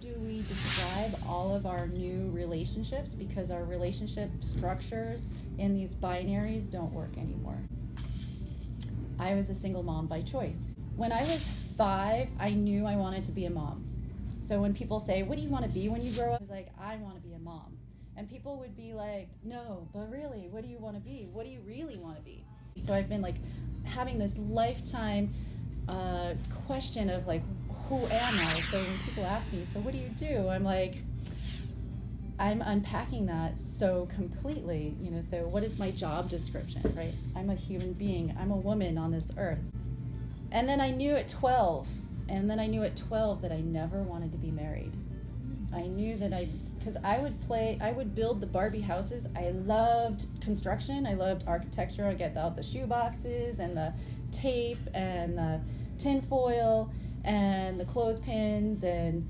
do we describe all of our new relationships? Because our relationship structures in these binaries don't work anymore. I was a single mom by choice. When I was 5, I knew I wanted to be a mom. So when people say, what do you want to be when you grow up? I was like, I want to be a mom. And people would be like, no, but really, what do you want to be? What do you really want to be? So I've been like having this lifetime question of like, who am I? So when people ask me, so what do you do? I'm like, I'm unpacking that so completely, so what is my job description, right? I'm a human being. I'm a woman on this earth. And then I knew at 12 that I never wanted to be married. I knew that because I would build the Barbie houses. I loved construction. I loved architecture. I get out the shoe boxes and the tape and the tin foil and the clothespins, and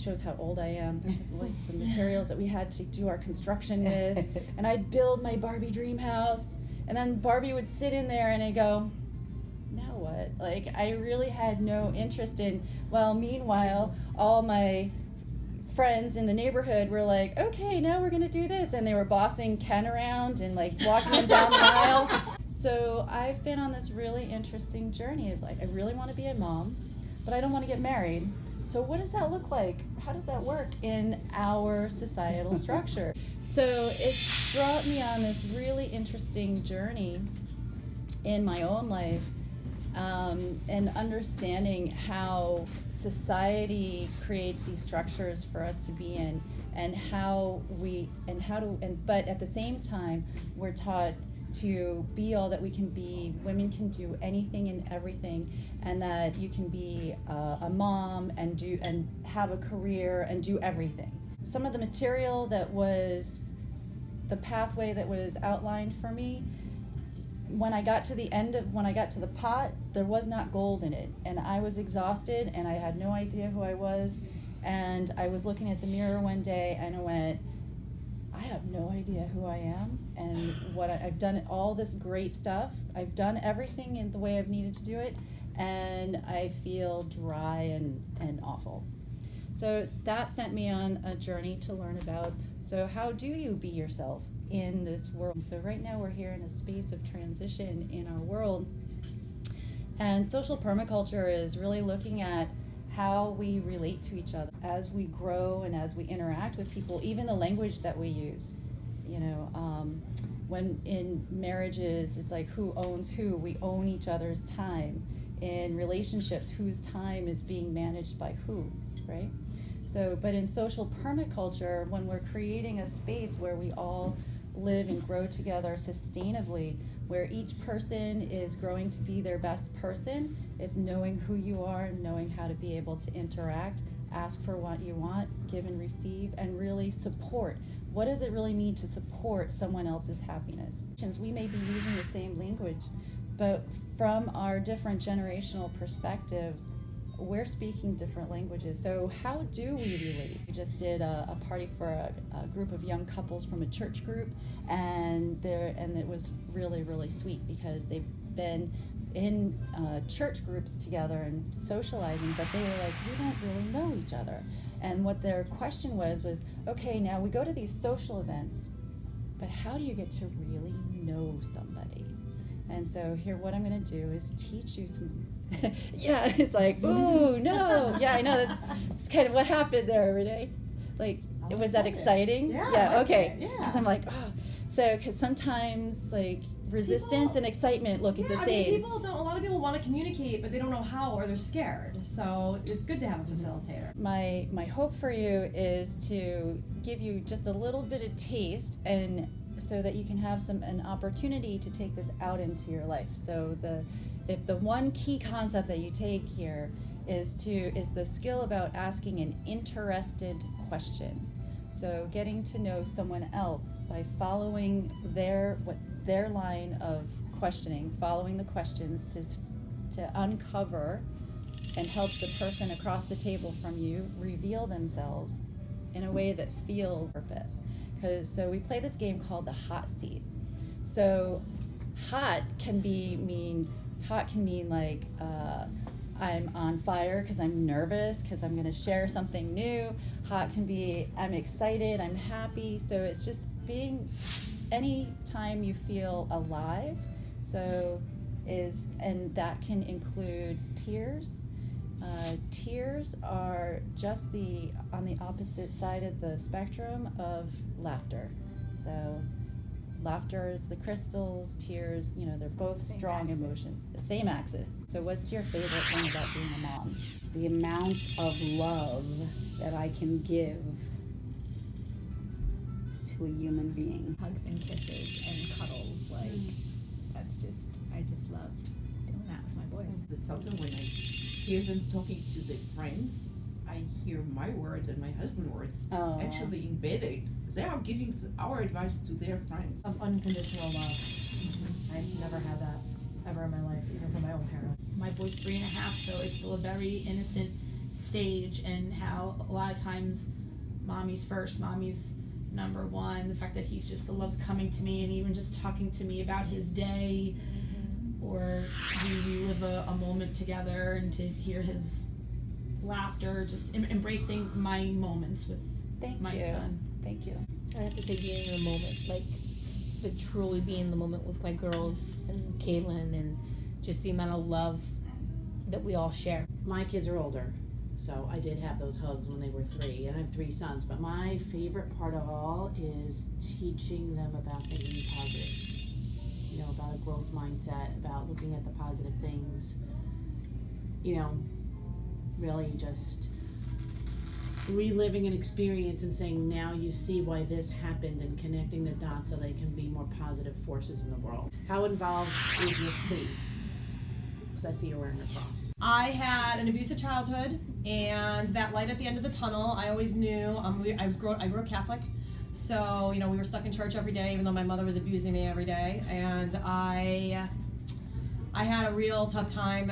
shows how old I am, like the materials that we had to do our construction with. And I'd build my Barbie dream house, and then Barbie would sit in there and I'd go, now what? Like, I really had no interest in, meanwhile, all my friends in the neighborhood were like, okay, now we're gonna do this, and they were bossing Ken around and like walking him down the aisle. So I've been on this really interesting journey of like, I really want to be a mom, but I don't want to get married. So what does that look like? How does that work in our societal structure? So it's brought me on this really interesting journey in my own life, and understanding how society creates these structures for us to be in, but at the same time, we're taught to be all that we can be. Women can do anything and everything, and that you can be a mom and have a career and do everything. Some of the material that was the pathway that was outlined for me, when I got to the pot, there was not gold in it, and I was exhausted and I had no idea who I was, and I was looking at the mirror one day and I went, I have no idea who I am and what I've done. All this great stuff, I've done everything in the way I've needed to do it, and I feel dry and awful. So that sent me on a journey to learn about, so how do you be yourself in this world? So right now we're here in a space of transition in our world, and social permaculture is really looking at how we relate to each other as we grow and as we interact with people, even the language that we use. When in marriages, it's like who owns who. We own each other's time. In relationships, whose time is being managed by who, right? So, but in social permaculture, when we're creating a space where we all live and grow together sustainably, where each person is growing to be their best person, is knowing who you are, knowing how to be able to interact, ask for what you want, give and receive, and really support. What does it really mean to support someone else's happiness? We may be using the same language, but from our different generational perspectives, we're speaking different languages. So how do we relate? We just did a party for a group of young couples from a church group, and it was really, really sweet because they've been in church groups together and socializing, but they were like, we don't really know each other. And what their question was, okay, now we go to these social events, but how do you get to really know somebody? And so here, what I'm going to do is teach you some. Yeah, it's like, ooh, no. Yeah, I know. That's kind of what happened there, Renee. Like, was that exciting? Yeah, okay. Yeah. Because I'm like, oh. So, because sometimes, like, resistance and excitement look at the same. A lot of people want to communicate, but they don't know how, or they're scared. So it's good to have a facilitator. My hope for you is to give you just a little bit of taste, and so that you can have an opportunity to take this out into your life. So if the one key concept that you take here is the skill about asking an interested question. So getting to know someone else by following their line of questioning, following the questions to uncover and help the person across the table from you reveal themselves in a way that feels purpose. So we play this game called the hot seat. So hot can mean like I'm on fire because I'm nervous because I'm going to share something new. Hot can be I'm excited, I'm happy. So it's just being any time you feel alive. And that can include tears. Tears are just on the opposite side of the spectrum of laughter. So laughter is the crystals, tears, they're both strong emotions, the same axis. So what's your favorite thing about being a mom? The amount of love that I can give to a human being. Hugs and kisses and cuddles, I just love doing that with my boys. It's something when I hear them talking to their friends, I hear my words and my husband's words actually embedded. They are giving our advice to their friends. Of unconditional love. I've never had that ever in my life, even from my own parents. My boy's 3.5, so it's still a very innocent stage, and how a lot of times mommy's first, mommy's number one. The fact that he loves coming to me and even just talking to me about his day, or we live a moment together, and to hear his laughter, just embracing my moments with my son. Thank you. I have to say, being in the moment, to truly be in the moment with my girls and Caitlin, and just the amount of love that we all share. My kids are older, so I did have those hugs when they were 3, and I have 3 sons, but my favorite part of all is teaching them about thinking positive. About a growth mindset, about looking at the positive things, really just reliving an experience and saying, now you see why this happened, and connecting the dots so they can be more positive forces in the world. How involved is your faith? Because I see you're wearing a cross. I had an abusive childhood, and that light at the end of the tunnel, I always knew. I grew up Catholic, so we were stuck in church every day, even though my mother was abusing me every day, and I had a real tough time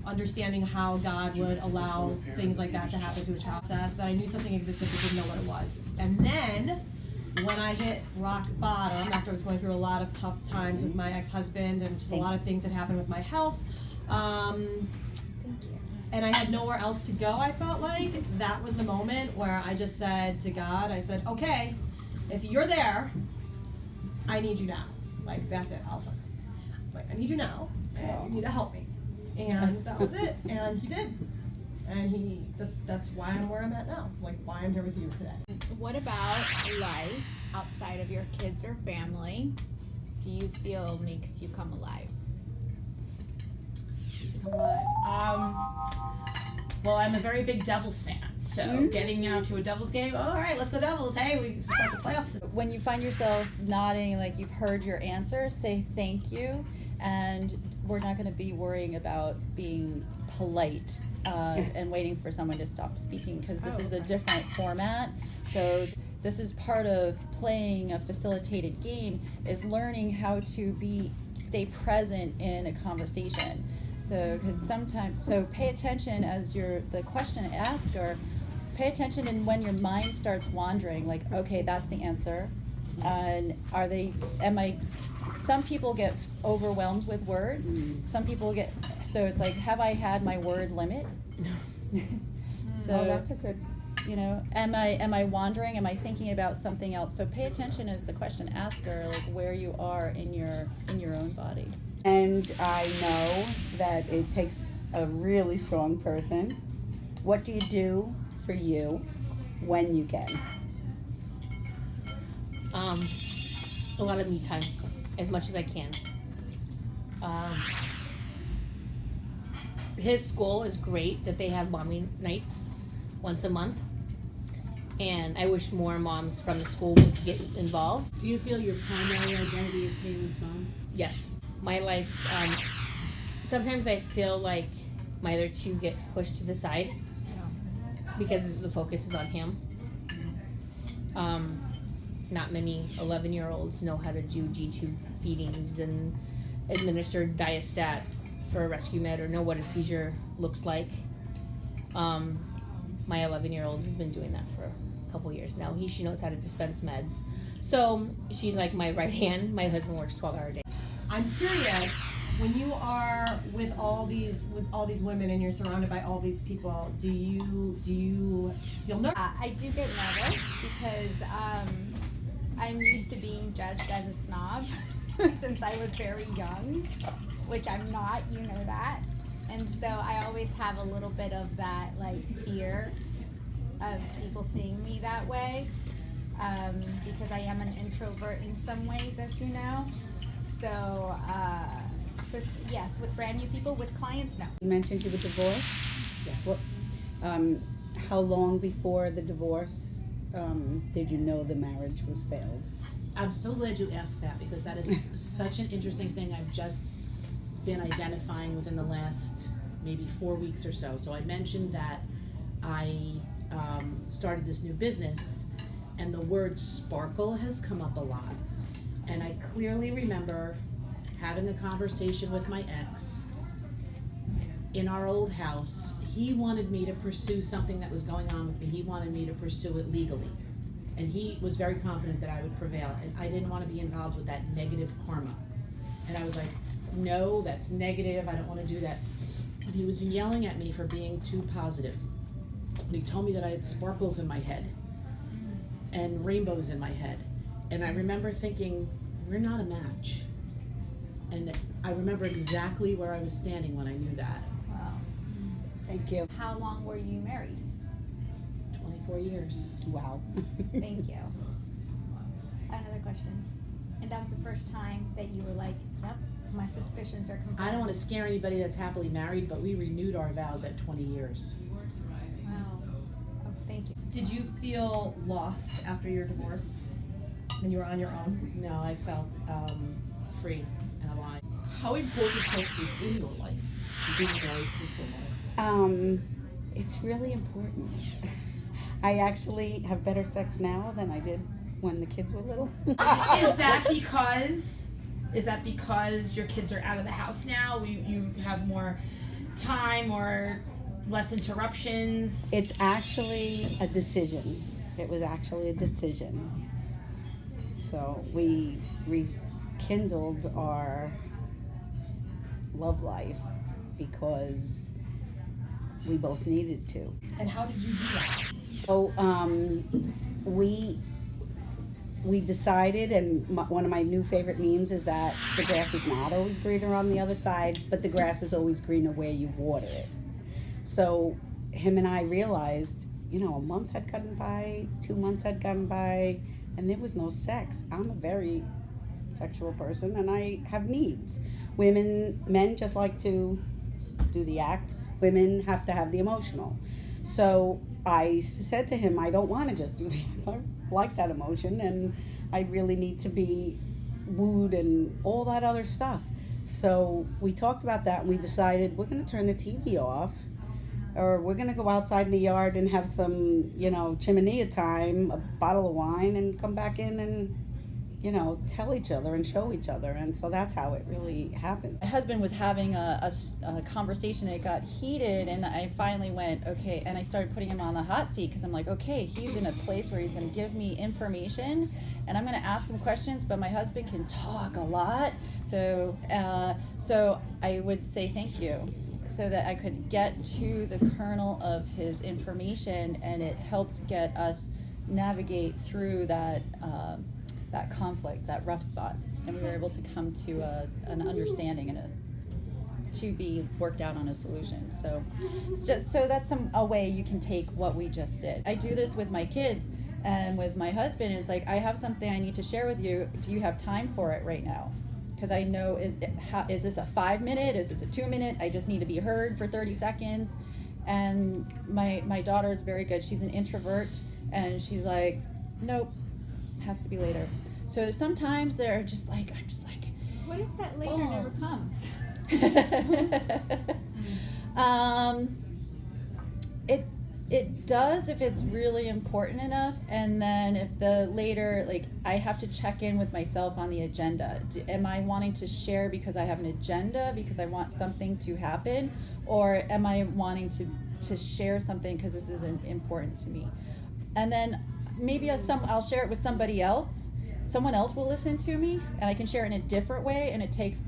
understanding how God would allow things like that to happen to a child. That I knew something existed but didn't know what it was. And then when I hit rock bottom, after I was going through a lot of tough times with my ex-husband and just a lot of things that happened with my health, and I had nowhere else to go, I felt like, that was the moment where I just said to God, I said, okay, if you're there, I need you now. That's it, I'll surrender. I need you now, and you need to help me. And that was it, and he did. And that's why I'm where I'm at now, why I'm here with you today. What about life outside of your kids or family do you feel makes you come alive? Well, I'm a very big Devils fan, so getting out to a Devils game, all right, let's go Devils. Hey, we start the playoffs. When you find yourself nodding like you've heard your answer, say thank you, and we're not going to be worrying about being polite and waiting for someone to stop speaking, because this is a different format. So this is part of playing a facilitated game, is learning how to stay present in a conversation. So, because sometimes, pay attention as the question asker, pay attention, and when your mind starts wandering, okay, that's the answer. And some people get overwhelmed with words. Some people so it's have I had my word limit? So that's a good, am I wandering? Am I thinking about something else? So pay attention as the question asker, where you are in your own body. And I know that it takes a really strong person. What do you do for you when you can? A lot of me time, as much as I can. His school is great that they have mommy nights once a month, and I wish more moms from the school would get involved. Do you feel your primary identity is Caitlin's mom? Yes. My life, sometimes I feel like my other two get pushed to the side because the focus is on him. Not many 11-year-olds know how to do G-tube feedings and administer Diastat for a rescue med, or know what a seizure looks like. My 11-year-old has been doing that for a couple years now. She knows how to dispense meds. So she's like my right hand. My husband works 12-hour days. I'm curious, When you are with all these women and you're surrounded by all these people, do you feel nervous? I do get nervous because I'm used to being judged as a snob since I was very young, which I'm not, you know that. And so I always have a little bit of that like fear of people seeing me that way, because I am an introvert in some ways, as you know. So yes, with brand new people, with clients, no. You mentioned you were divorced. Yeah. What, how long before the divorce did you know the marriage was failed? I'm so glad you asked that, because that is such an interesting thing I've just been identifying within the last maybe 4 weeks or so. So I mentioned that I started this new business, and the word sparkle has come up a lot. And I clearly remember having a conversation with my ex in our old house. He wanted me to pursue something that was going on with me. He wanted me to pursue it legally. And he was very confident that I would prevail. And I didn't want to be involved with that negative karma. And I was like, no, that's negative. I don't want to do that. And he was yelling at me for being too positive. And he told me that I had sparkles in my head and rainbows in my head. And I remember thinking, we're not a match. And I remember exactly where I was standing when I knew that. Wow. Thank you. How long were you married? 24 years. Wow. Thank you. Another question. And that was the first time that you were like, yep, my suspicions are confirmed. I don't want to scare anybody that's happily married, but we renewed our vows at 20 years. Wow. Oh, thank you. Did you feel lost after your divorce when you were on your own? No, I felt free and alive. How important sex is in your life? Being married to someone. It's really important. I actually have better sex now than I did when the kids were little. Is that because your kids are out of the house now? You have more time or less interruptions? It's actually a decision. It was actually a decision. So we rekindled our love life because we both needed to. And how did you do that? So we decided, and one of my new favorite memes is that the grass is not always greener on the other side, but the grass is always greener where you water it. So him and I realized, a month had gone by, 2 months had gone by, and there was no sex. I'm a very sexual person, and I have needs. Men just like to do the act. Women have to have the emotional. So I said to him, I don't want to just do the act. I like that emotion, and I really need to be wooed and all that other stuff. So we talked about that, and we decided we're going to turn the TV off, or we're going to go outside in the yard and have some, chimenea time, a bottle of wine, and come back in and, tell each other and show each other. And so that's how it really happened. My husband was having a conversation, it got heated, and I finally went, okay, and I started putting him on the hot seat, because I'm like, okay, he's in a place where he's going to give me information, and I'm going to ask him questions, but my husband can talk a lot, so I would say thank you, so that I could get to the kernel of his information, and it helped get us navigate through that conflict, that rough spot, and we were able to come to an understanding and to be worked out on a solution. So that's a way you can take what we just did. I do this with my kids and with my husband. It's like, I have something I need to share with you. Do you have time for it right now? Because I know, is this a 5 minute? Is this a 2 minute? I just need to be heard for 30 seconds. And my daughter is very good. She's an introvert, and she's like, nope, has to be later. So sometimes they're just like, I'm just like, What if that later never comes? It does if it's really important enough, and then if the later, like, I have to check in with myself on the agenda. Am I wanting to share because I have an agenda, because I want something to happen, or am I wanting to share something because this is important to me? And then maybe I'll share it with somebody else. Someone else will listen to me, and I can share it in a different way, and it takes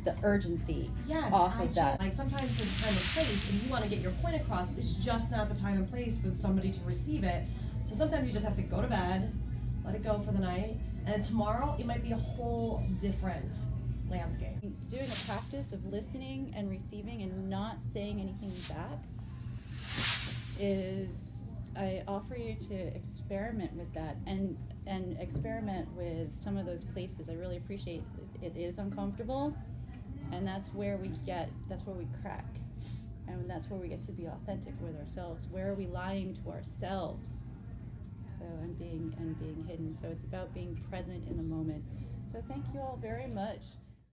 the urgency Yes, off of that. Like sometimes there's time and place, and you want to get your point across, but it's just not the time and place for somebody to receive it. So sometimes you just have to go to bed, let it go for the night, and tomorrow it might be a whole different landscape. Doing a practice of listening and receiving and not saying anything back is, I offer you to experiment with that and experiment with some of those places. I really appreciate it is uncomfortable, and that's where we crack, and that's where we get to be authentic with ourselves. Where are we lying to ourselves? So and being hidden. So it's about being present in the moment. So thank you all very much.